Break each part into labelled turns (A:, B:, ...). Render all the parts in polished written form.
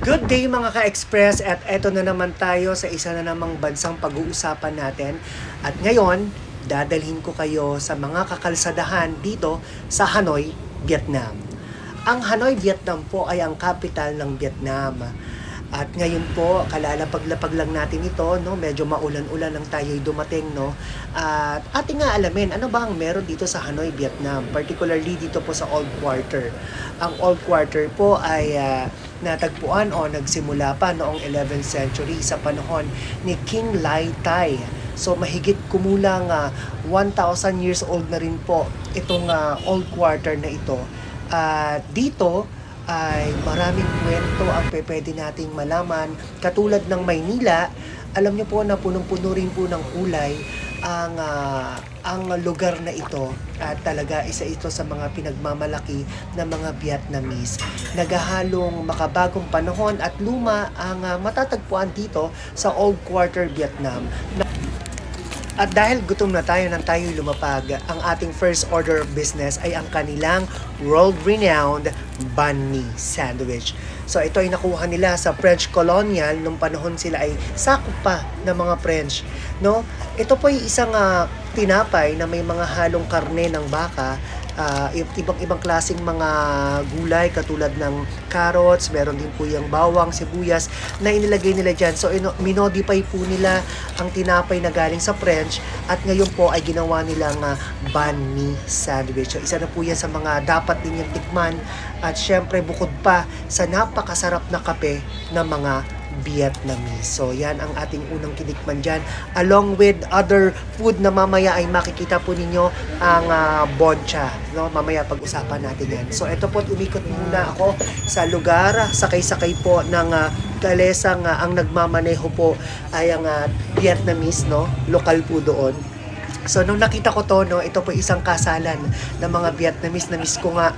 A: Good day mga ka-express at eto na naman tayo sa isa na namang bansang pag-uusapan natin. At ngayon, dadalhin ko kayo sa mga kakalsadahan dito sa Hanoi, Vietnam. Ang Hanoi, Vietnam po ay ang capital ng Vietnam. At ngayon po, kalalapag-lapag lang natin ito, no? Medyo maulan-ulan lang tayo'y dumating, no? At ating nga alamin, ano ba ang meron dito sa Hanoi, Vietnam? Particularly dito po sa Old Quarter. Ang Old Quarter po ay natagpuan o nagsimula pa noong 11th century sa panahon ni King Lai Tai. So mahigit kumulang 1,000 years old na rin po itong Old Quarter na ito. At dito ay maraming kwento ang pwede nating malaman. Katulad ng Maynila, alam niyo po na punong-puno rin po ng kulay ang lugar na ito, at talaga isa ito sa mga pinagmamalaki ng mga Vietnamese. Nagahalong makabagong panahon at luma ang matatagpuan dito sa Old Quarter, Vietnam. At dahil gutom na tayo nang tayo lumapag, ang ating first order of business ay ang kanilang world-renowned banh mi sandwich. So ito ay nakuha nila sa French colonial nung panahon sila ay sakop pa ng mga French, no? Ito po ay isang tinapay na may mga halong karne ng baka, ibang-ibang klaseng mga gulay katulad ng carrots, meron din po yung bawang, sibuyas na inilagay nila dyan. So minodify po nila ang tinapay na galing sa French at ngayon po ay ginawa nilang banh mi sandwich. So isa na po yan sa mga dapat din yung tikman, at syempre bukod pa sa napakasarap na kape ng mga Vietnamese. So yan ang ating unang tinikman dyan, along with other food na mamaya ay makikita po ninyo ang bôn cha, no? Mamaya pag-usapan natin yan. So ito po, umikot muna ako sa lugar, sakay-sakay po ng kalesang ang nagmamaneho po ay ang Vietnamese, no? Lokal po doon. So nung nakita ko to, no, ito po isang kasalan ng mga Vietnamese. Na-miss ko nga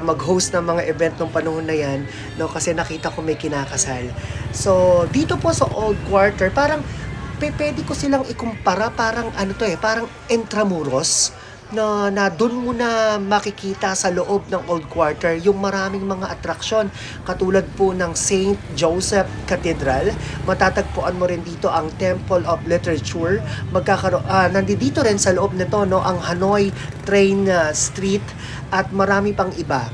A: mag-host ng mga event nung panahon na yan, no, kasi nakita ko may kinakasal. So dito po sa Old Quarter, parang pwede ko silang ikumpara, parang ano to parang Intramuros, na doon mo na makikita sa loob ng Old Quarter yung maraming mga atraksyon, katulad po ng St. Joseph Cathedral. Matatagpuan mo rin dito ang Temple of Literature. Nandito rin sa loob nito, no, ang Hanoi Train Street at marami pang iba.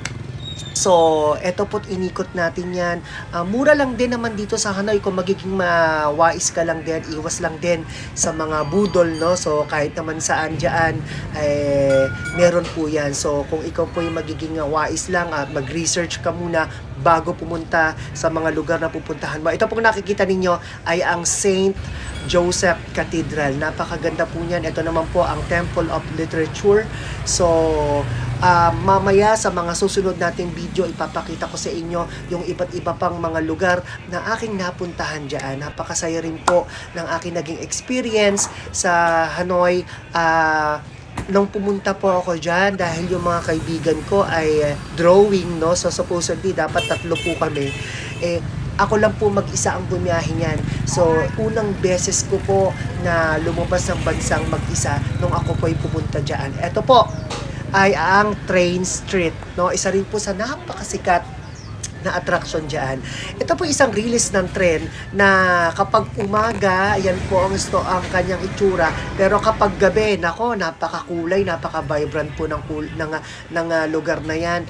A: So, eto po't inikot natin yan. Mura lang din naman dito sa Hanoi kung magiging wais ka lang din, iwas lang din sa mga budol, no? So, kahit naman saan dyan, meron po yan. So, kung ikaw po yung magiging wais lang at mag-research ka muna bago pumunta sa mga lugar na pupuntahan mo. Ito pong nakikita ninyo ay ang St. Joseph Cathedral. Napakaganda po niyan. Ito naman po ang Temple of Literature. So, mamaya sa mga susunod nating video, ipapakita ko sa inyo yung iba't iba pang mga lugar na aking napuntahan dyan. Napakasaya rin po ng aking naging experience sa Hanoi. Nung pumunta po ako dyan, dahil yung mga kaibigan ko ay drawing, no? So supposedly dapat 3 po kami. Ako lang po mag-isa ang bumiyahe niyan. So unang beses ko po na lumabas ng bansang mag-isa nung ako po ay pumunta dyan. Ito po ay ang Train Street, no? Isa rin po sa napakasikat na attraction dyan. Ito po isang release ng tren na kapag umaga, yan po ang kanyang itsura. Pero kapag gabi, nako, napakakulay, napaka-vibrant po ng lugar na yan.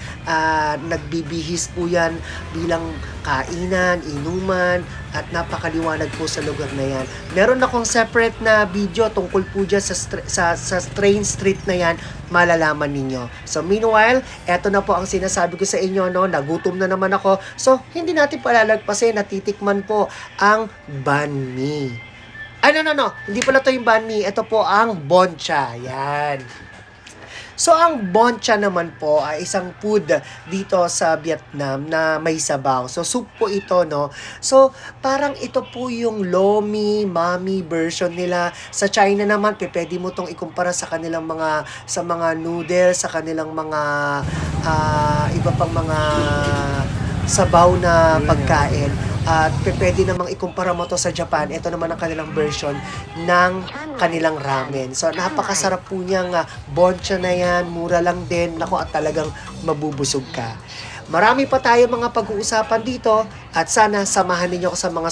A: Nagbibihis po yan bilang kainan, inuman, at napakaliwanag po sa lugar na yan. Meron akong separate na video tungkol po dyan sa Train Street na yan, malalaman ninyo. So meanwhile, eto na po ang sinasabi ko sa inyo, no, nagutom na naman ako. So hindi natin palalagpasin, natitikman po ang banh mi. No, hindi pala to yung banh mi, ito po ang bôn cha. Yan. So, ang bôn cha naman po ay isang food dito sa Vietnam na may sabaw. So, soup po ito, no? So, parang ito po yung lomi, mami version nila. Sa China naman, pwede mo tong ikumpara sa kanilang sa mga noodles, sa kanilang mga iba pang mga sabaw na pagkain. At pwede namang ikumpara mo to sa Japan. Ito naman ang kanilang version ng kanilang ramen. So, napakasarap po niyang bôn cha na yan. Mura lang din. Naku, at talagang mabubusog ka. Marami pa tayo mga pag-uusapan dito at sana samahan ninyo ako sa mga